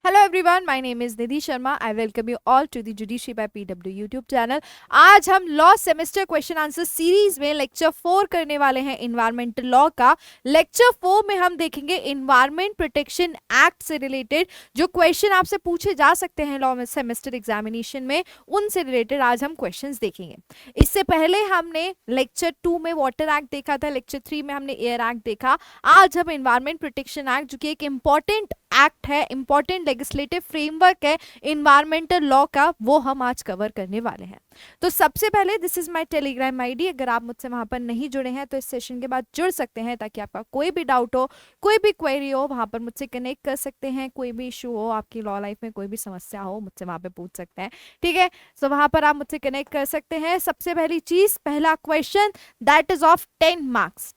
Hello everyone, my name is Nidhi Sharma. I welcome you all to the judiciary by PW YouTube channel. आज हम law semester question answer series में lecture 4 करने वाले हैं environmental law का। Lecture 4 में हम देखेंगे इन्वायरमेंट प्रोटेक्शन एक्ट से रिलेटेड जो क्वेश्चन आपसे पूछे जा सकते हैं लॉ में सेमेस्टर एग्जामिनेशन में, उनसे रिलेटेड आज हम क्वेश्चंस देखेंगे। इससे पहले हमने लेक्चर 2 में वाटर एक्ट देखा था, लेक्चर 3 में हमने एयर एक्ट देखा। आज हम इन्वायरमेंट प्रोटेक्शन एक्ट, जो कि एक इंपॉर्टेंट एक्ट है, इंपॉर्टेंट लेजिस्लेटिव फ्रेमवर्क है इन्वायरमेंटल लॉ का, वो हम आज कवर करने वाले हैं। तो सबसे पहले this is my Telegram ID. अगर आप मुझसे वहां पर नहीं जुड़े हैं तो इस सेशन के बाद जुड़ सकते हैं, ताकि आपका कोई भी डाउट हो, कोई भी क्वेरी हो, वहां पर मुझसे कनेक्ट कर सकते हैं। कोई भी इशू हो, आपकी लॉ लाइफ में कोई भी समस्या हो, मुझसे वहां पे पूछ सकते हैं। ठीक है, सो वहां पर आप मुझसे कनेक्ट कर सकते हैं। सबसे पहली चीज, पहला question that is of 10 marks.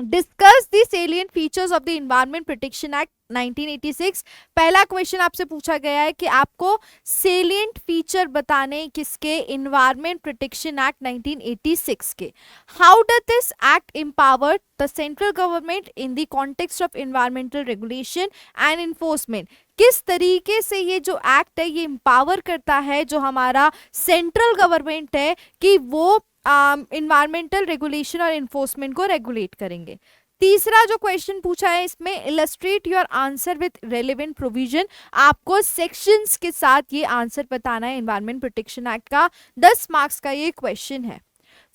Discuss the salient features of the environment protection act 1986। पहला क्वेश्चन आपसे पूछा गया है कि आपको सेलिएंट फीचर बताने किसके, एनवायरनमेंट प्रोटेक्शन एक्ट 1986 के। How does this act empower the central government in the context of environmental regulation and enforcement. किस तरीके से ये जो एक्ट है ये एम्पावर करता है जो हमारा सेंट्रल गवर्नमेंट है कि वो इन्वायरमेंटल रेगुलेशन और इन्फोर्समेंट को रेगुलेट करेंगे। तीसरा जो क्वेश्चन पूछा है इसमें, illustrate your answer with relevant provision. आपको सेक्शंस के साथ ये आंसर बताना है एनवायरमेंट प्रोटेक्शन एक्ट का। 10 मार्क्स का ये क्वेश्चन है।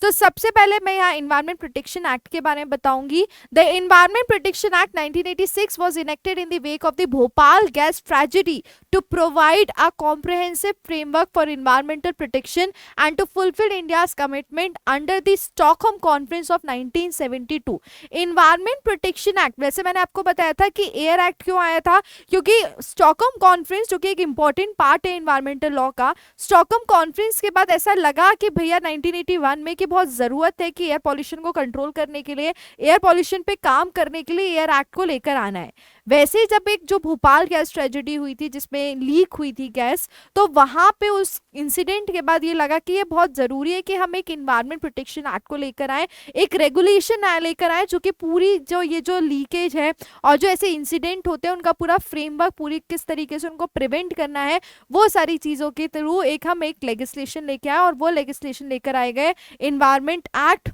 तो सबसे पहले मैं यहाँ एनवायरमेंट प्रोटेक्शन एक्ट के बारे में बताऊंगी। The environment protection act 1986 was enacted in the wake of the Bhopal gas tragedy to provide a comprehensive framework for environmental protection and to fulfil India's commitment under the Stockholm conference of 1972। Environment protection act, वैसे मैंने आपको बताया था कि air act क्यों आया था, क्योंकि स्टॉकहोम कॉन्फ्रेंस जो कि एक इंपॉर्टेंट पार्ट है एनवायरमेंटल लॉ का, स्टॉकहोम कॉन्फ्रेंस के बाद ऐसा लगा कि भैया 1981 में कि बहुत जरूरत है कि एयर पॉल्यूशन को कंट्रोल करने के लिए, एयर पॉल्यूशन पे काम करने के लिए एयर एक्ट को लेकर आना है। वैसे जब एक जो भोपाल गैस ट्रेजेडी हुई थी जिसमें लीक हुई थी गैस, तो वहां पे उस इंसिडेंट के बाद ये लगा कि ये बहुत जरूरी है कि हम एक एनवायरमेंट प्रोटेक्शन एक्ट को लेकर आए, एक रेगुलेशन लेकर आए जो कि पूरी जो ये जो लीकेज है और जो ऐसे इंसिडेंट होते हैं उनका पूरा फ्रेमवर्क, पूरी किस तरीके से उनको प्रिवेंट करना है, वो सारी चीजों के थ्रू हम एक लेजिस्लेशन लेके आए, और वो लेजिस्लेशन लेकर आए गए एनवायरमेंट एक्ट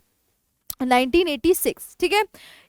1986। ठीक है,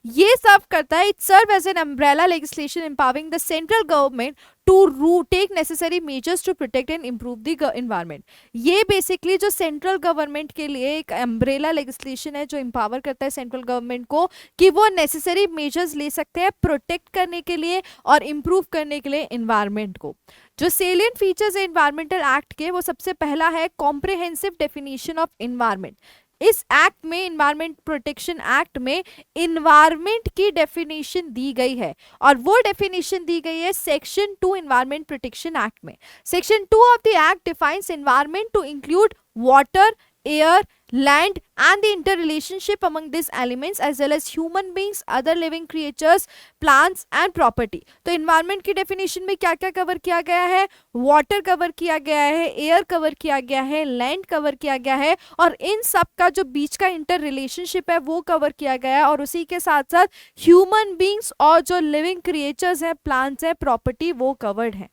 ये सर्व करता है, it serve as an umbrella legislation empowering the central government to take necessary measures to protect and improve the environment. ये बेसिकली जो सेंट्रल गवर्नमेंट के लिए एक अम्ब्रेला लेजिस्लेशन है जो एम्पावर करता है सेंट्रल गवर्नमेंट को कि वो नेसेसरी मेजर्स ले सकते हैं प्रोटेक्ट करने के लिए और इम्प्रूव करने के लिए एनवायरनमेंट को। जो सेलिएंट फीचर्स है एनवायरमेंटल एक्ट के, वो सबसे पहला है कॉम्प्रिहेंसिव डेफिनेशन ऑफ एनवायरनमेंट। इस एक्ट में, एनवायरमेंट प्रोटेक्शन एक्ट में, एनवायरमेंट की डेफिनेशन दी गई है, और वो डेफिनेशन दी गई है सेक्शन 2 एनवायरमेंट प्रोटेक्शन एक्ट में। Section 2 of the act defines environment to include water, air, land and the interrelationship among these elements as well as human beings, other living creatures, plants and property। तो environment की definition में क्या क्या cover किया गया है, water cover किया गया है, air कवर किया गया है, land कवर किया गया है, और इन सब का जो बीच का इंटर रिलेशनशिप है वो कवर किया गया है, और उसी के साथ साथ ह्यूमन बींग्स और जो लिविंग क्रिएचर्स हैं, प्लांट्स हैं, प्रॉपर्टी, वो कवर्ड है।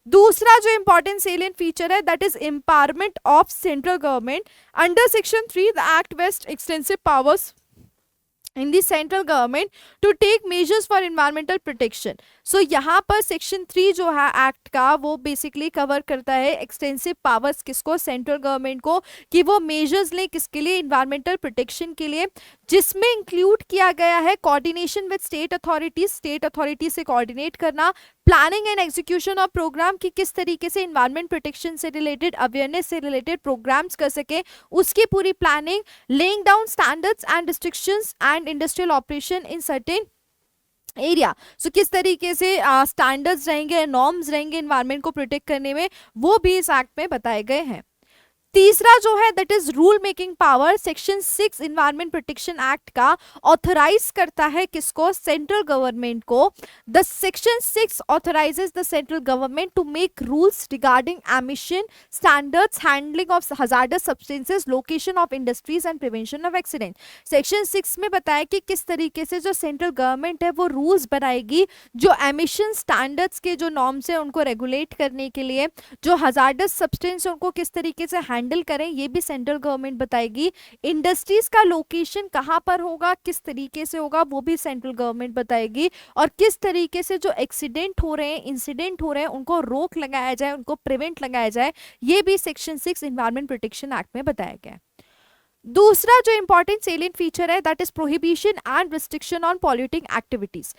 दूसरा जो इंपॉर्टेंट सेलिएंट फीचर है that is empowerment of central government. Under section 3 the act vest extensive powers in the central government to take measures for environmental protection। so यहाँ पर section 3 जो है एक्ट का, वो बेसिकली कवर करता है extensive powers किसको, सेंट्रल गवर्नमेंट को, कि वो मेजर्स लें किसके लिए, इन्वायरमेंटल प्रोटेक्शन के लिए, जिसमें इंक्लूड किया गया है coordination with state authorities, state authority से कोऑर्डिनेट करना, planning and execution of program की किस तरीके से इन्वायरमेंट प्रोटेक्शन से रिलेटेड, अवेयरनेस से रिलेटेड प्रोग्राम्स कर सके, उसकी पूरी planning, laying down standards and restrictions and industrial operation in certain area. So किस तरीके से स्टैंडर्ड्स रहेंगे, नॉर्म्स रहेंगे इन्वायरमेंट को प्रोटेक्ट करने में, वो भी इस एक्ट में बताए गए हैं। तीसरा जो है that is rule making power, section 6 environment protection act का ऑथराइज करता है किसको, सेंट्रल गवर्नमेंट को। The section 6 authorises the central government to make rules regarding emission standards, handling of hazardous substances, location of industries and prevention of accident. Section 6 में बताया कि किस तरीके से जो सेंट्रल गवर्नमेंट है वो रूल्स बनाएगी जो एमिशन स्टैंडर्ड्स के जो नॉर्म्स है उनको रेगुलेट करने के लिए, जो हजार्डस सब्सटेंस उनको किस तरीके से हैंडल करें ये भी सेंट्रल गवर्नमेंट बताएगी। इंडस्ट्रीज का लोकेशन कहाँ पर होगा, किस तरीके से होगा वो भी सेंट्रल गवर्नमेंट बताएगी, और किस तरीके से जो एक्सीडेंट हो रहे हैं, इंसिडेंट हो रहे हैं, उनको रोक लगाया जाए, उनको प्रिवेंट लगाया जाए, ये भी सेक्शन 6 इन्वायरमेंट प्रोटेक्शन एक्ट में बताया गया है। दूसरा जो इंपॉर्टेंट सेलिएंट फीचर है that is prohibition and restriction on polluting activities.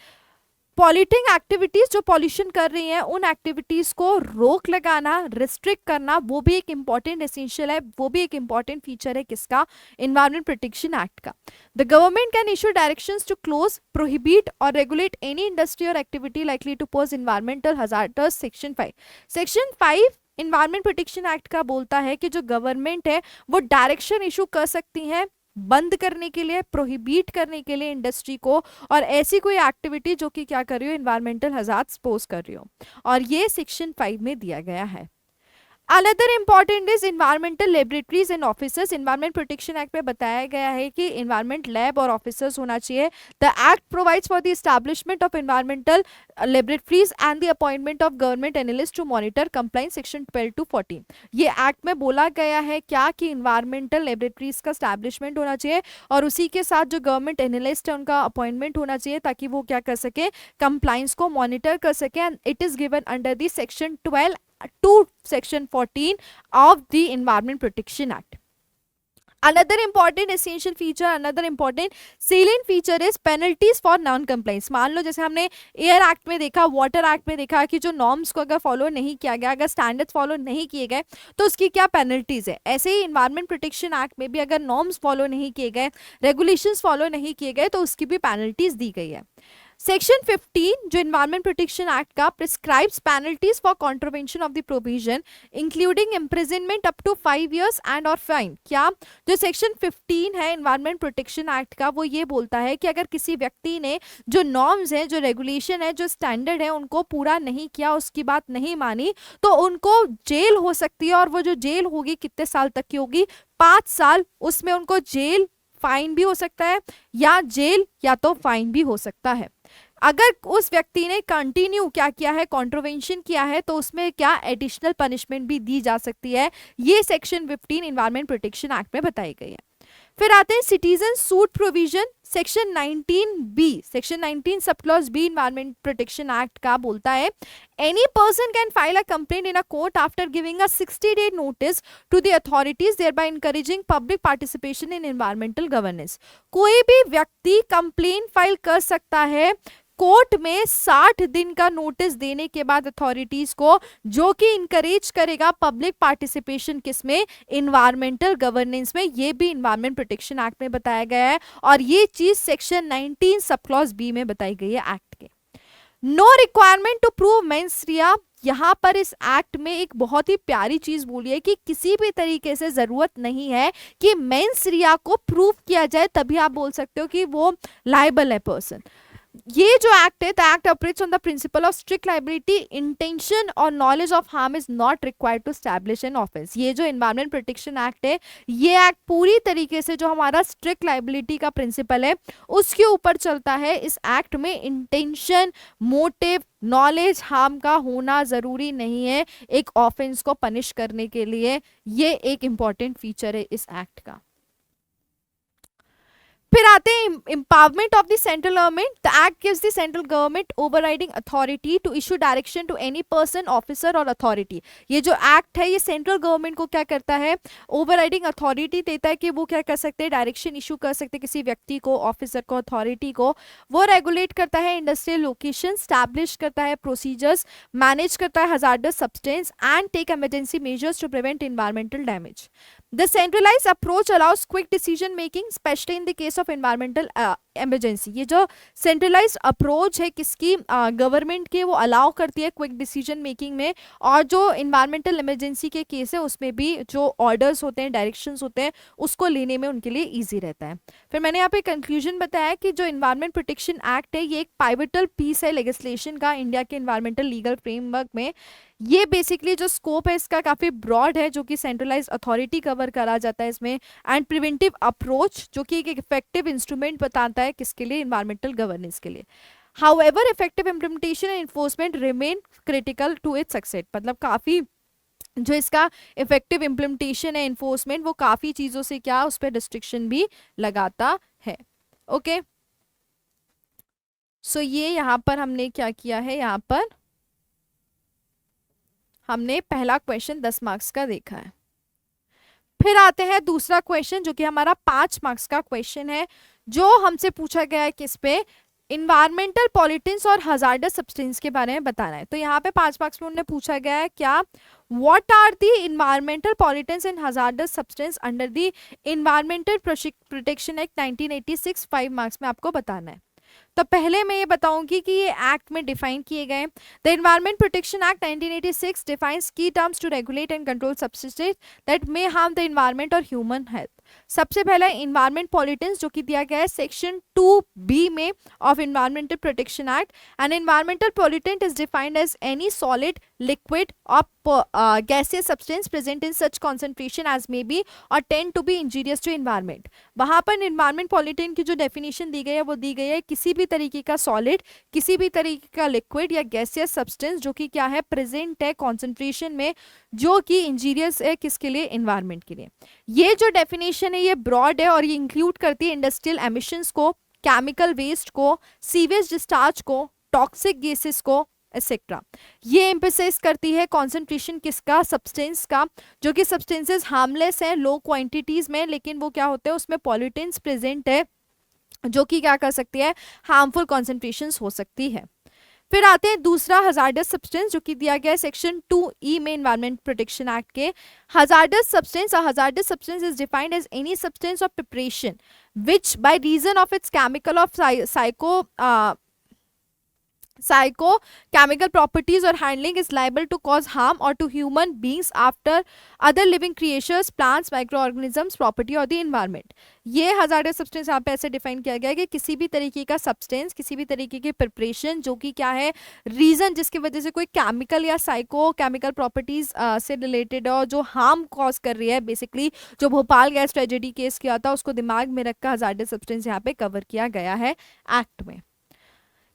Polluting activities जो पॉल्यूशन कर रही हैं उन एक्टिविटीज को रोक लगाना, रिस्ट्रिक्ट करना, वो भी एक इंपॉर्टेंट एसेंशियल है, वो भी एक इंपॉर्टेंट फीचर है किसका, एनवायरमेंट प्रोटेक्शन एक्ट का। The government can issue directions to close, prohibit और रेगुलेट एनी इंडस्ट्री और activity likely to pose environmental hazards. Section 5 environment protection act का बोलता है कि जो गवर्नमेंट है वो डायरेक्शन इशू कर सकती है बंद करने के लिए, प्रोहिबिट करने के लिए इंडस्ट्री को, और ऐसी कोई एक्टिविटी जो कि क्या कर रही हो, एनवायरमेंटल हजार्ड्स पोज कर रही हो, और ये सेक्शन 5 में दिया गया है। Another important is environmental laboratories and officers. Environment protection act में बताया गया है कि इन्वायरमेंट लैब और ऑफिसर्स होना चाहिए। The act provides for the establishment of environmental laboratories and the appointment of government analyst to monitor compliance, section 12 to 14। ये act में बोला गया है क्या कि इन्वायरमेंटल लेबोरेटरीज का एस्टैब्लिशमेंट होना चाहिए और उसी के साथ जो गवर्नमेंट एनालिस्ट है उनका अपॉइंटमेंट होना चाहिए ताकि वो क्या कर सके, कंप्लाइंस को मॉनिटर कर सके। And it is given under the section 12 to section 14 of the Environment Protection Act. Another important essential feature, another important salient feature is penalties for non-compliance। मान लो जैसे हमने एयर एक्ट में देखा, वाटर एक्ट में देखा कि जो नॉर्म्स को अगर फॉलो नहीं किया गया, अगर स्टैंडर्ड्स फॉलो नहीं किए गए तो उसकी क्या पेनल्टीज है, ऐसे ही इन्वायरमेंट प्रोटेक्शन एक्ट में भी अगर नॉर्म्स फॉलो नहीं किए गए, रेगुलेशंस फॉलो नहीं किए गए तो उसकी भी पेनल्टीज दी गई है। सेक्शन 15 जो इन्वायरमेंट प्रोटेक्शन एक्ट का prescribes penalties for contravention of the provision including imprisonment up to 5 years and और फाइन। क्या जो सेक्शन 15 है इन्वायरमेंट प्रोटेक्शन एक्ट का वो ये बोलता है कि अगर किसी व्यक्ति ने जो नॉर्म्स हैं, जो रेगुलेशन है, जो स्टैंडर्ड है उनको पूरा नहीं किया, उसकी बात नहीं मानी, तो उनको जेल हो सकती है, और वो जो जेल होगी कितने साल तक की होगी, 5 साल। उसमें उनको जेल, फाइन भी हो सकता है, या जेल या तो फाइन भी हो सकता है। अगर उस व्यक्ति ने कंटिन्यू क्या किया है, कॉन्ट्रोवेंशन किया है, तो उसमें क्या एडिशनल पनिशमेंट भी दी जा सकती है। ये सेक्शन 15 इन्वायरमेंट प्रोटेक्शन एक्ट में बताई गई है। फिर आते हैं citizen suit provision, section 19B, section 19 sub clause B environment protection act का बोलता है any person can file a complaint in a court after giving a 60-day notice to the authorities thereby encouraging public participation in environmental governance. कोई भी व्यक्ति complaint file कर सकता है court में 60 दिन का नोटिस देने के बाद अथॉरिटीज को, जो कि इनकरेज करेगा पब्लिक पार्टिसिपेशन किसमें, इन्वायरमेंटल गवर्नेंस में। ये भी इन्वायरमेंट प्रोटेक्शन एक्ट में बताया गया है और ये चीज सेक्शन 19 सब क्लॉज बी में बताई गई है एक्ट के। No requirement to prove mens rea. यहाँ पर इस एक्ट में एक बहुत ही प्यारी चीज बोली है कि किसी भी तरीके से जरूरत नहीं है कि मेंस्ट्रुआ को प्रूव किया जाए तभी आप बोल सकते हो कि वो लायबल है पर्सन। ये जो एक्ट है, the act operates on the principle of strict liability, intention और knowledge of harm is not required to establish an offence. ये जो एनवायरमेंट प्रोटेक्शन एक्ट है, ये एक्ट पूरी तरीके से जो हमारा स्ट्रिक्ट लाइबिलिटी का प्रिंसिपल है उसके ऊपर चलता है। इस एक्ट में इंटेंशन, मोटिव, नॉलेज हार्म का होना जरूरी नहीं है एक ऑफेंस को पनिश करने के लिए। ये एक इंपॉर्टेंट फीचर है इस एक्ट का। फिर आते हैं empowerment of the central government. The act gives the central government overriding authority to issue direction to any person, officer or authority. ये जो एक्ट है ये सेंट्रल गवर्नमेंट को क्या करता है, ओवरराइडिंग अथॉरिटी देता है कि वो क्या कर सकते हैं, डायरेक्शन इशू कर सकते हैं किसी व्यक्ति को, ऑफिसर को, अथॉरिटी को। वो रेगुलेट करता है इंडस्ट्रियल लोकेशन, स्टैब्लिश करता है प्रोसीजर्स, मैनेज करता है hazardous substance and take emergency measures to prevent environmental damage. The centralized approach allows quick decision making, especially in the case of environmental emergency, ये जो सेंट्रलाइज्ड अप्रोच है किसकी, government के, वो अलाउ करती है क्विक डिसीजन मेकिंग में, और जो इन्वायरमेंटल इमरजेंसी के केस है उसमें भी जो ऑर्डर्स होते हैं, डायरेक्शंस होते हैं, उसको लेने में उनके लिए ईजी रहता है। फिर मैंने यहाँ पे कंक्लूजन बताया कि जो इन्वायरमेंट प्रोटेक्शन एक्ट है ये एक पाइवटल पीस है लेजिस्लेशन का इंडिया के इन्वायरमेंटल लीगल फ्रेमवर्क में। ये बेसिकली जो स्कोप है इसका काफ़ी ब्रॉड है, जो कि सेंट्रलाइज अथॉरिटी कवर करा जाता है इसमें, एंड प्रिवेंटिव अप्रोच जो कि एक इफेक्टिव इंस्ट्रूमेंट बताता है किसके लिए, इन्वायरमेंटल गवर्नेंस के लिए। However effective implementation and enforcement remain critical to its success, मतलब काफ़ी जो इसका इफेक्टिव इम्प्लीमेंटेशन है, एनफोर्समेंट, वो काफ़ी चीज़ों से क्या उस पर रिस्ट्रिक्शन भी लगाता है। ओके, सो ये यहाँ पर हमने क्या किया है, यहाँ पर हमने पहला क्वेश्चन 10 मार्क्स का देखा है। फिर आते हैं दूसरा क्वेश्चन जो कि हमारा 5 मार्क्स का क्वेश्चन है, जो हमसे पूछा गया है किस पे, इन्वायरमेंटल पॉल्यूटेंट्स और हजार्डस सब्सटेंस के बारे में बताना है। तो यहाँ पे 5 मार्क्स में उन्होंने पूछा गया है क्या, what are the environmental pollutants and hazardous substance under the environmental protection act 1986, 5 marks में आपको बताना है। तो पहले मैं ये बताऊंगी कि ये एक्ट में डिफाइन किए गए। The environment protection act 1986 defines key terms to regulate and control substances that may harm the environment और ह्यूमन हेल्थ। सबसे पहला इन्वायरमेंट पॉल्यूटेंट्स जो कि दिया गया है सेक्शन 2B में of environmental protection act. An environmental pollutant is defined as any solid, liquid और gaseous substance present in such concentration as may be or tend to be injurious to environment। वहां पर environment pollutant की जो definition दी गई है वो दी गई है किसी भी तरीके का solid, किसी भी तरीके का liquid या gaseous substance जो कि क्या है present है concentration में, जो कि injurious है किसके लिए, environment के लिए। ये जो definition है ये broad है और ये include करती है industrial emissions को, chemical waste को, sewage discharge को, toxic gases को एक्सेट्रा। ये एम्फेसाइज करती है कॉन्सेंट्रेशन किसका, सब्सटेंस का, जो कि सब्सटेंसेस हार्मलेस है लो क्वांटिटीज में, लेकिन वो क्या होते हैं उसमें पॉल्यूटेंट्स प्रेजेंट है जो कि क्या कर सकती है, हार्मफुल कॉन्सेंट्रेशंस हो सकती है। फिर आते हैं दूसरा हजार्डस सब्सटेंस जो कि दिया गया है सेक्शन 2E में एनवायरमेंट प्रोटेक्शन एक्ट के। Hazardous substance is defined as any substance of preparation which by reason of its chemical of psychochemical properties or handling is liable to cause harm or to human beings after other living creatures, plants, microorganisms, property or the environment। ये hazardous substance यहाँ पे ऐसे define किया गया है कि किसी भी तरीके का सब्सटेंस, किसी भी तरीके की प्रिपरेशन जो कि क्या है, रीजन जिसकी वजह से कोई केमिकल या साइको केमिकल प्रॉपर्टीज से रिलेटेड हो जो हार्म कॉज कर रही है। बेसिकली जो भोपाल गैस ट्रेजेडी केस किया था उसको दिमाग में रखकर hazardous substance यहाँ पे कवर किया गया है एक्ट में।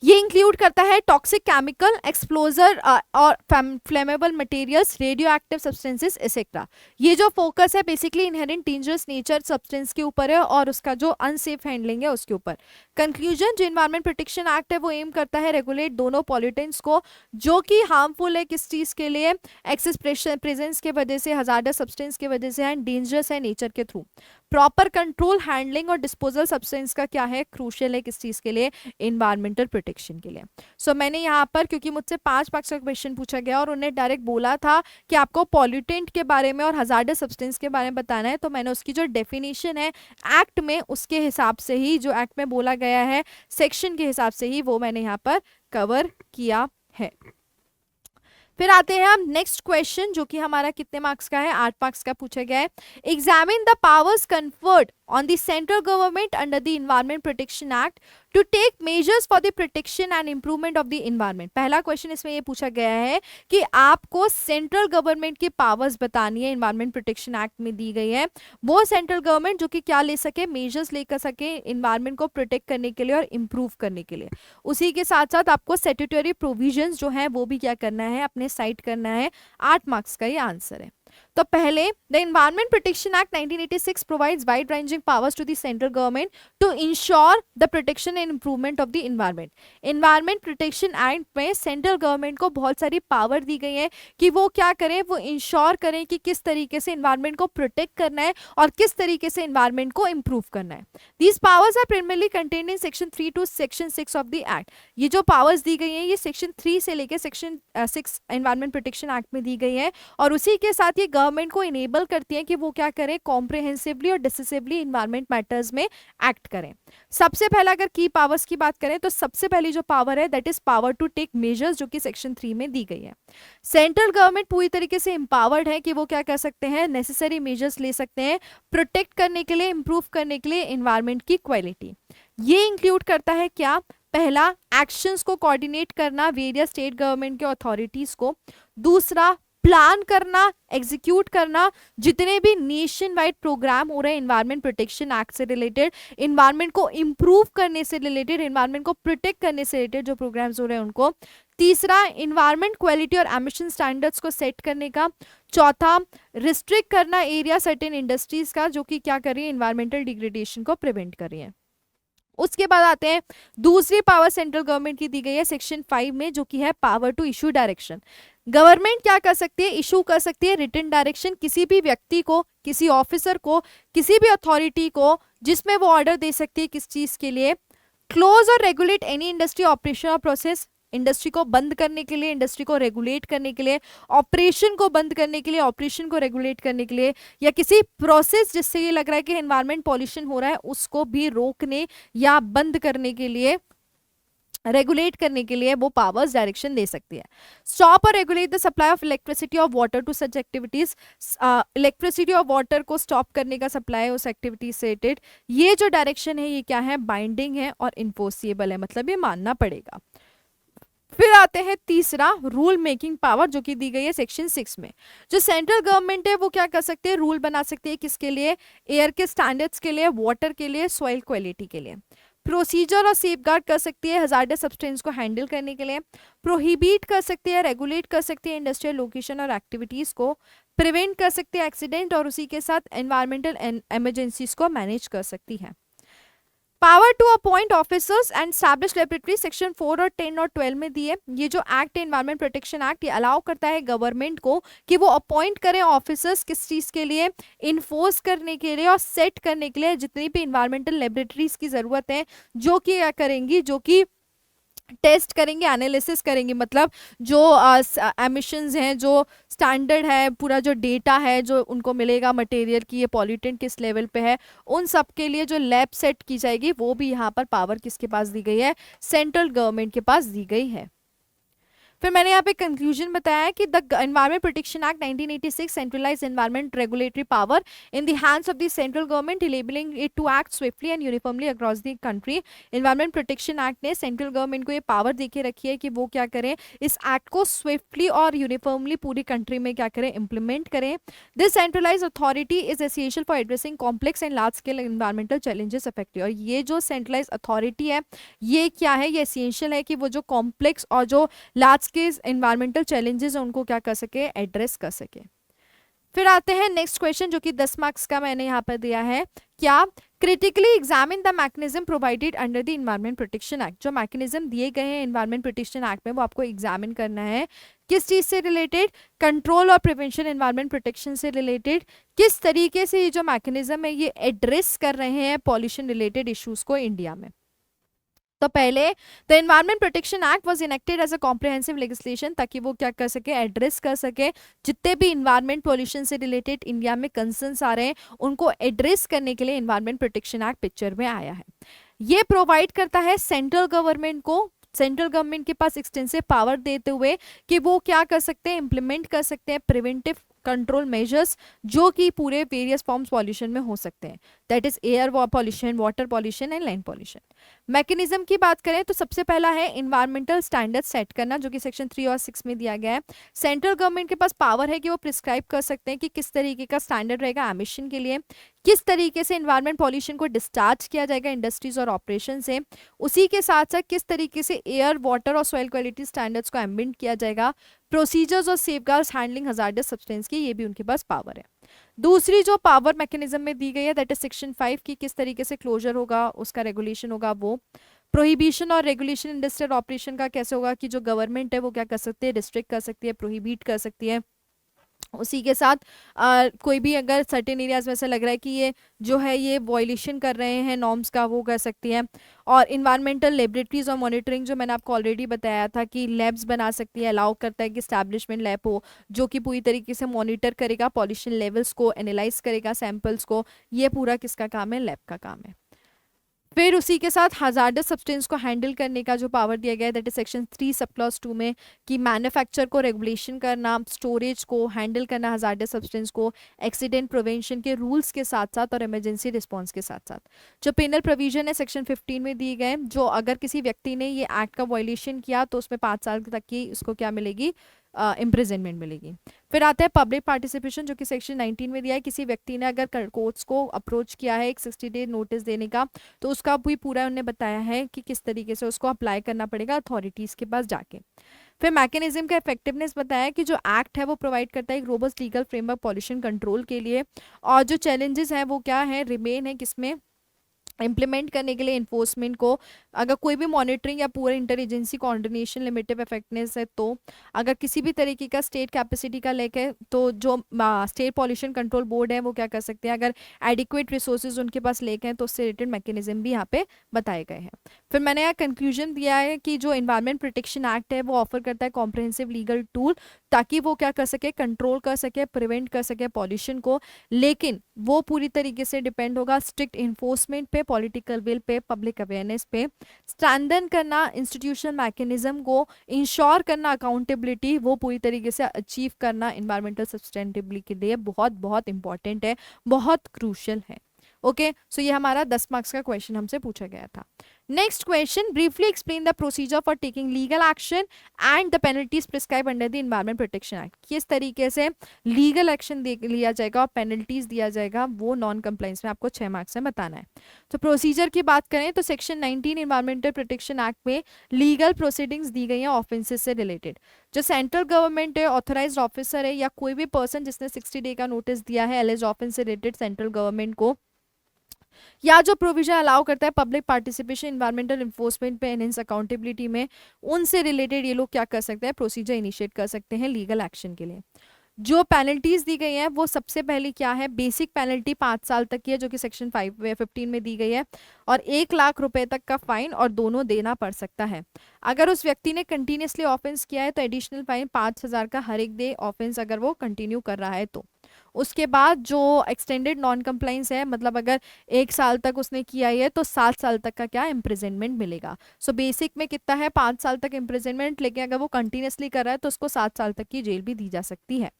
ये इंक्लूड करता है टॉक्सिक केमिकल, एक्सप्लोजर और flammable materials, radio active substances etcetera. ये जो फोकस है basically inherent dangerous nature substance के ऊपर है और उसका जो अनसेफ हैंडलिंग है उसके ऊपर। कंक्लूजन, जो एनवायरमेंट प्रोटेक्शन एक्ट है वो एम करता है रेगुलेट दोनों पॉल्यूटेंट्स को जो कि हार्मफुल है किस चीज़ के लिए, एक्सेस प्रेजेंस के वजह से, हजार्डस सब्सटेंस के वजह से एंड डेंजरस है नेचर के थ्रू। प्रॉपर कंट्रोल, हैंडलिंग और डिस्पोजल सब्सटेंस का क्या है, क्रूशियल है किस चीज़ के लिए, एनवायरमेंटल प्रोटेक्शन के लिए। सो मैंने यहाँ पर क्योंकि मुझसे 5 मार्क्स का क्वेश्चन पूछा गया और उन्हें डायरेक्ट बोला था कि आपको पॉल्यूटेंट के बारे में और हजार्डस सब्सटेंस के बारे में बताना है, तो मैंने उसकी जो डेफिनेशन है एक्ट में उसके हिसाब से ही, जो एक्ट में बोला गया है सेक्शन के हिसाब से ही, वो मैंने यहाँ पर कवर किया है। फिर आते हैं हम नेक्स्ट क्वेश्चन जो कि हमारा कितने मार्क्स का है, 8 मार्क्स का पूछा गया है। Examine the powers conferred on the central government under the Environment Protection Act to take measures for the protection and improvement of the environment। पहला क्वेश्चन इसमें ये पूछा गया है कि आपको सेंट्रल गवर्नमेंट की पावर्स बतानी है, एनवायरमेंट प्रोटेक्शन एक्ट में दी गई है। वो सेंट्रल गवर्नमेंट जो कि क्या ले सके, मेजर्स लेकर सके एनवायरमेंट को प्रोटेक्ट करने के लिए और इम्प्रूव करने के लिए। उसी के साथ साथ आपको स्टैट्यूटरी प्रोविजंस जो है वो भी क्या करना है, अपने साइट करना है। 8 मार्क्स का ये आंसर है। तो पहले, the environment protection act 1986 provides wide ranging powers to the central government to ensure the protection and improvement of the environment. Environment protection act में सेंट्रल गवर्नमेंट को बहुत सारी पावर दी गई है कि वो क्या करें, वो इंश्योर करें कि किस तरीके से एनवायरमेंट को प्रोटेक्ट करना है और किस तरीके से एनवायरमेंट को इंप्रूव करना है। These powers are primarily contained in section 3 to section 6 of the act. ये जो पावर्स दी गई है ये सेक्शन 3 से लेकर सेक्शन 6 एनवायरमेंट प्रोटेक्शन एक्ट में दी गई है और उसी के साथ कि गवर्नमेंट को इनेबल करती हैं कि वो क्या करें, कॉम्प्रिहेंसिवली और डिसिसिवली इन्वायरमेंट मैटर्स में एक्ट करें। सबसे पहला अगर की पावर्स की बात करें तो सबसे पहली जो पावर है that is power to take measures, जो कि सेक्शन 3 में दी गई है। सेंट्रल गवर्नमेंट पूरी तरीके से एम्पावर्ड है कि वो क्या कर सकते हैं, नेसेसरी मेजर्स ले सकते हैं प्रोटेक्ट करने के लिए, इंप्रूव करने के लिए एनवायरमेंट की क्वालिटी। ये इंक्लूड करता है क्या, पहला एक्शंस को कोऑर्डिनेट करना वेरियस स्टेट गवर्नमेंट के अथॉरिटीज को, दूसरा प्लान करना, एग्जीक्यूट करना जितने भी नेशन वाइड प्रोग्राम हो रहे हैं एनवायरमेंट प्रोटेक्शन एक्ट से रिलेटेड, एनवायरमेंट को इंप्रूव करने से रिलेटेड, एनवायरमेंट को प्रोटेक्ट करने से रिलेटेड जो प्रोग्राम्स हो रहे हैं उनको। तीसरा, एनवायरमेंट क्वालिटी और एमिशन स्टैंडर्ड्स को सेट करने का। चौथा, रिस्ट्रिक्ट करना एरिया सर्टेन इंडस्ट्रीज का जो कि क्या कर रही है, एनवायरमेंटल डिग्रेडेशन को प्रिवेंट कर रही है। उसके बाद आते हैं दूसरी पावर सेंट्रल गवर्नमेंट की दी गई है सेक्शन 5 में, जो कि है power to issue direction. Government क्या कर सकती है, इशू कर सकती है रिटन डायरेक्शन किसी भी व्यक्ति को, किसी ऑफिसर को, किसी भी अथॉरिटी को, जिसमें वो ऑर्डर दे सकती है किस चीज के लिए, क्लोज और रेगुलेट एनी इंडस्ट्री ऑपरेशन और प्रोसेस, इंडस्ट्री को बंद करने के लिए, इंडस्ट्री को रेगुलेट करने के लिए, ऑपरेशन को बंद करने के लिए, ऑपरेशन को रेगुलेट करने के लिए, या किसी प्रोसेस जिससे ये लग रहा है कि एनवायरमेंट पॉल्यूशन हो रहा है उसको भी रोकने या बंद करने के लिए, रेगुलेट करने के लिए वो पावर्स डायरेक्शन दे सकती है। स्टॉप और regulate the supply of electricity और water to such activities, electricity और वाटर को स्टॉप करने का सप्लाई उस एक्टिविटीज से रिलेटेड, ये जो डायरेक्शन है ये क्या है, बाइंडिंग है और इन्फोर्सिएबल है, मतलब ये मानना पड़ेगा। फिर आते हैं तीसरा, रूल मेकिंग पावर, जो कि दी गई है सेक्शन 6 में। जो सेंट्रल गवर्नमेंट है वो क्या कर सकते हैं, रूल बना सकते हैं किसके लिए, एयर के स्टैंडर्ड्स के लिए, वाटर के लिए, सॉइल क्वालिटी के लिए। प्रोसीजर और सेफगार्ड कर सकती है हजार्डस सब्सटेंस को हैंडल करने के लिए। प्रोहिबिट कर सकती है, रेगुलेट कर सकती है इंडस्ट्रियल लोकेशन और एक्टिविटीज को। प्रिवेंट कर सकती है एक्सीडेंट और उसी के साथ एनवायरमेंटल इमरजेंसीज को मैनेज कर सकती है। Power to appoint officers and establish laboratory section 4 और 10 और 12 में दिए। ये जो एक्ट है एनवायरमेंट प्रोटेक्शन एक्ट, ये अलाउ करता है गवर्नमेंट को कि वो अपॉइंट करें ऑफिसर्स किस चीज के लिए, इन्फोर्स करने के लिए और सेट करने के लिए जितनी भी इन्वायरमेंटल लेबोरेटरीज की जरूरत है, जो कि क्या करेंगी, जो कि टेस्ट करेंगे, एनालिसिस करेंगे, मतलब जो एमिशंस हैं, जो स्टैंडर्ड है, पूरा जो डेटा है जो उनको मिलेगा मटेरियल की, ये पॉल्यूटेंट किस लेवल पे है, उन सब के लिए जो लैब सेट की जाएगी वो भी यहाँ पर पावर किसके पास दी गई है, सेंट्रल गवर्नमेंट के पास दी गई है। फिर मैंने यहाँ पे कंक्लूजन बताया कि the environment protection act 1986 centralise environment regulatory power in the hands of the central government, enabling it to act swiftly and uniformly across the country. Environment protection act ने सेंट्रल गवर्नमेंट को ये power देके रखी है कि वो क्या करें, इस एक्ट को स्विफ्टली और यूनिफॉर्मली पूरी कंट्री में क्या करें, इंप्लीमेंट करें। This centralise authority is essential for addressing complex and large scale environmental challenges effective. और ये जो सेंट्रलाइज अथॉरिटी है ये क्या है, ये एसेंशियल है कि वो जो कॉम्प्लेक्स और जो लार्ज के एनवायरमेंटल चैलेंजेस हैं उनको क्या कर सके, एड्रेस कर सके। फिर आते हैं नेक्स्ट क्वेश्चन जो कि 10 मार्क्स का मैंने यहाँ पर दिया है। क्या, critically examine the mechanism provided under the environment protection act. जो मैकेनिज्म दिए गए हैं एनवायरमेंट प्रोटेक्शन एक्ट में वो आपको एग्जामिन करना है, किस चीज से रिलेटेड, कंट्रोल और प्रिवेंशन एनवायरमेंट प्रोटेक्शन से रिलेटेड, किस तरीके से ये जो मैकेनिज्म है ये एड्रेस कर रहे हैं पॉल्यूशन रिलेटेड इश्यूज को इंडिया में। तो पहले the environment protection act was enacted as a comprehensive legislation, ताकि वो क्या कर सके, एड्रेस कर सके जितने भी इन्वायरमेंट पॉल्यूशन से रिलेटेड इंडिया में कंसर्न्स आ रहे हैं उनको एड्रेस करने के लिए एनवायरमेंट प्रोटेक्शन एक्ट पिक्चर में आया है। ये प्रोवाइड करता है सेंट्रल गवर्नमेंट को, सेंट्रल गवर्नमेंट के पास एक्सटेंसिव पावर देते हुए कि वो क्या कर सकते हैं, इंप्लीमेंट कर सकते हैं प्रिवेंटिव कंट्रोल मेजर्स जो कि पूरे वेरियस फॉर्म्स पॉल्यूशन में हो सकते हैं, that is air pollution, water pollution and land pollution. Mechanism की बात करें तो सबसे पहला है इन्वायरमेंटल स्टैंडर्ड सेट करना, जो कि सेक्शन 3 और 6 में दिया गया है। सेंट्रल गवर्नमेंट के पास पावर है कि वो प्रिस्क्राइब कर सकते हैं कि किस तरीके का स्टैंडर्ड रहेगा एमिशन के लिए, किस तरीके से इन्वायरमेंट पॉल्यूशन को डिस्चार्ज किया जाएगा इंडस्ट्रीज और ऑपरेशन से, उसी के साथ साथ किस तरीके से एयर, वाटर और सॉइल क्वालिटी स्टैंडर्ड्स को एम्बिट किया जाएगा, प्रोसीजर्स और सेफगार्ड्स हैंडलिंग हजार्डस सब्सटेंस की, ये भी उनके पास पावर है। दूसरी जो पावर मैकेनिज्म में दी गई है दैट इज सेक्शन 5 की, किस तरीके से क्लोजर होगा, उसका रेगुलेशन होगा वो। प्रोहिबिशन और रेगुलेशन इंडस्ट्रियल ऑपरेशन का कैसे होगा कि जो गवर्नमेंट है वो क्या कर सकती है, रिस्ट्रिक्ट कर सकती है, प्रोहिबिट कर सकती है उसी के साथ कोई भी अगर सर्टेन एरियाज में ऐसा लग रहा है कि ये जो है ये वॉयलेशन कर रहे हैं नॉर्म्स का, वो कर सकती है। और इन्वायरमेंटल लेबोरेटरीज और मॉनिटरिंग, जो मैंने आपको ऑलरेडी बताया था कि लैब्स बना सकती है, अलाउ करता है कि स्टैब्लिशमेंट लैब हो जो कि पूरी तरीके से मॉनिटर करेगा पॉल्यूशन लेवल्स को, एनालाइज करेगा सैंपल्स को। ये पूरा किसका काम है? लैब का काम है। फिर उसी के साथ हजार्डस सब्सटेंस को हैंडल करने का जो पावर दिया गया है that is section 3 sub clause 2 में, कि मैन्युफैक्चर को रेगुलेशन करना, स्टोरेज को हैंडल करना हजार्डस सब्सटेंस को, एक्सीडेंट प्रिवेंशन के रूल्स के साथ साथ और इमरजेंसी रिस्पॉन्स के साथ साथ। जो पेनल प्रोविजन है सेक्शन 15 में दिए गए, जो अगर किसी व्यक्ति ने ये एक्ट का वायलेशन किया तो उसमें 5 साल तक की उसको क्या मिलेगी? इम्प्रिजनमेंट मिलेगी। फिर आता है पब्लिक पार्टिसिपेशन, जो कि सेक्शन 19 में दिया है। किसी व्यक्ति ने अगर कोर्ट्स को अप्रोच किया है एक 60 डे नोटिस देने का, तो उसका भी पूरा उन्होंने बताया है कि किस तरीके से उसको अप्लाई करना पड़ेगा अथॉरिटीज़ के पास जाके। फिर मैकेनिज्म का इफेक्टिवनेस बताया कि जो एक्ट है वो प्रोवाइड करता है एक robust legal framework pollution control के लिए। और जो चैलेंजेस हैं वो क्या है? रिमेन है किसमें? इम्प्लीमेंट करने के लिए इन्फोर्समेंट को। अगर कोई भी मॉनिटरिंग या पूरे इंटर एजेंसी कोऑर्डिनेशन लिमिटेड इफेक्टनेस है, तो अगर किसी भी तरीके का स्टेट कैपेसिटी का लेके, तो जो स्टेट पॉल्यूशन कंट्रोल बोर्ड है वो क्या कर सकते हैं? अगर एडिक्वेट रिसोर्सेज उनके पास लेके हैं तो उससे रिलेटेड मैकेनिज्म भी यहाँ पे बताए गए हैं। फिर मैंने यहाँ कंक्लूजन दिया है कि जो इन्वायरमेंट प्रोटेक्शन एक्ट है वो ऑफर करता है कॉम्प्रहेंसिव लीगल टूल, ताकि वो क्या कर सके? कंट्रोल कर सके, प्रिवेंट कर सके पॉल्यूशन को। लेकिन वो पूरी तरीके से डिपेंड होगा स्ट्रिक्ट इन्फोर्समेंट पे, political will pay, public awareness पे। स्ट्रेंथन करना इंस्टीट्यूशनल मैकेनिज्म को, इंश्योर करना अकाउंटेबिलिटी, वो पूरी तरीके से अचीव करना इन्वायरमेंटल सस्टेनेबिलिटी के लिए बहुत बहुत इंपॉर्टेंट है, बहुत क्रूशियल है। ओके, सो ये हमारा 10 मार्क्स का क्वेश्चन हमसे पूछा गया था। Next question, briefly explain the procedure for taking legal action and the penalties prescribe under the environment protection act. किस तरीके से लीगल एक्शन लिया जाएगा और पेनल्टीज दिया जाएगा, वो नॉन कंप्लाइंस में आपको 6 मार्क्स में बताना है। तो प्रोसीजर की बात करें तो सेक्शन 19 एनवायरमेंटल प्रोटेक्शन एक्ट में लीगल प्रोसीडिंग्स दी गई हैं ऑफेंसेस से रिलेटेड। जो सेंट्रल गवर्नमेंट है, ऑथराइज्ड ऑफिसर है, या कोई भी पर्सन जिसने 60 डे का नोटिस दिया है एलिज ऑफेंस से रिलेटेड सेंट्रल गवर्नमेंट को, या जो प्रोविजन अलाउ करता है पब्लिक पार्टिसिपेशन इन्वायरमेंटल इन्फोर्समेंट पे एनहेंस अकाउंटेबिलिटी में, उनसे रिलेटेड ये लोग क्या कर सकते हैं? प्रोसीजर इनिशिएट कर सकते हैं लीगल एक्शन के लिए। जो पेनल्टीज दी गई हैं वो सबसे पहले क्या है? बेसिक पेनल्टी 5 साल तक की है, जो कि सेक्शन 15 में दी गई है, और 1 लाख रुपए तक का फाइन, और दोनों देना पड़ सकता है। अगर उस व्यक्ति ने कंटिन्यूसली ऑफेंस किया है तो एडिशनल फाइन 5,000 का हर एक डे ऑफेंस अगर वो कंटिन्यू कर रहा है तो। उसके बाद जो एक्सटेंडेड नॉन कंप्लाइंस है, मतलब अगर 1 साल तक उसने किया है तो 7 साल तक का क्या? इम्प्रिजनमेंट मिलेगा। सो बेसिक में कितना है? 5 साल तक इम्प्रिजनमेंट, लेकिन अगर वो कंटिन्यूसली कर रहा है तो उसको 7 साल तक की जेल भी दी जा सकती है।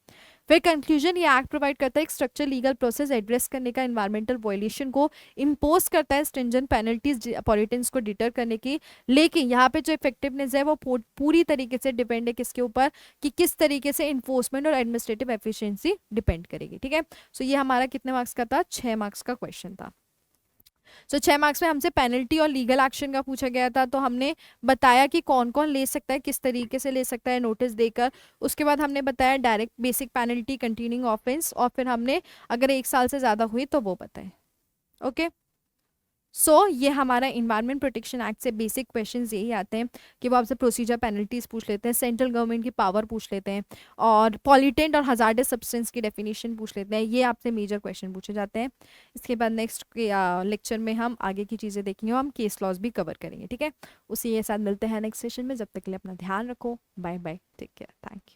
फिर कंक्लूजन, ये एक्ट प्रोवाइड करता है एक स्ट्रक्चर लीगल प्रोसेस एड्रेस करने का इन्वायरमेंटल वायलेशन को, इम्पोज करता है स्ट्रिंजेंट पेनल्टीज पॉल्यूटेंट्स को डिटर करने की। लेकिन यहाँ पे जो इफेक्टिवनेस है वो पूरी तरीके से डिपेंड है किसके ऊपर? कि किस तरीके से इन्फोर्समेंट और एडमिनिस्ट्रेटिव एफिशिएंसी डिपेंड करेगी। ठीक है, सो ये हमारा कितने मार्क्स का था? 6 मार्क्स का क्वेश्चन था। सो 6 मार्क्स में हमसे पेनल्टी और लीगल एक्शन का पूछा गया था, तो हमने बताया कि कौन कौन ले सकता है, किस तरीके से ले सकता है नोटिस देकर। उसके बाद हमने बताया direct basic penalty, continuing offence, और फिर हमने अगर 1 साल से ज़्यादा हुई तो वो बताए। ओके, ये हमारा इन्वायरमेंट प्रोटेक्शन एक्ट से बेसिक क्वेश्चंस यही आते हैं कि वो आपसे प्रोसीजर, पेनल्टीज पूछ लेते हैं, सेंट्रल गवर्नमेंट की पावर पूछ लेते हैं, और पॉल्यूटेंट और हजार्डस सब्सटेंस की डेफिनेशन पूछ लेते हैं। ये आपसे मेजर क्वेश्चन पूछे जाते हैं। इसके बाद नेक्स्ट लेक्चर में हम आगे की चीज़ें देखेंगे और हम केस लॉज भी कवर करेंगे। ठीक है, उसी के साथ मिलते हैं नेक्स्ट सेशन में। जब तक के लिए अपना ध्यान रखो। Bye bye, take care, thank you.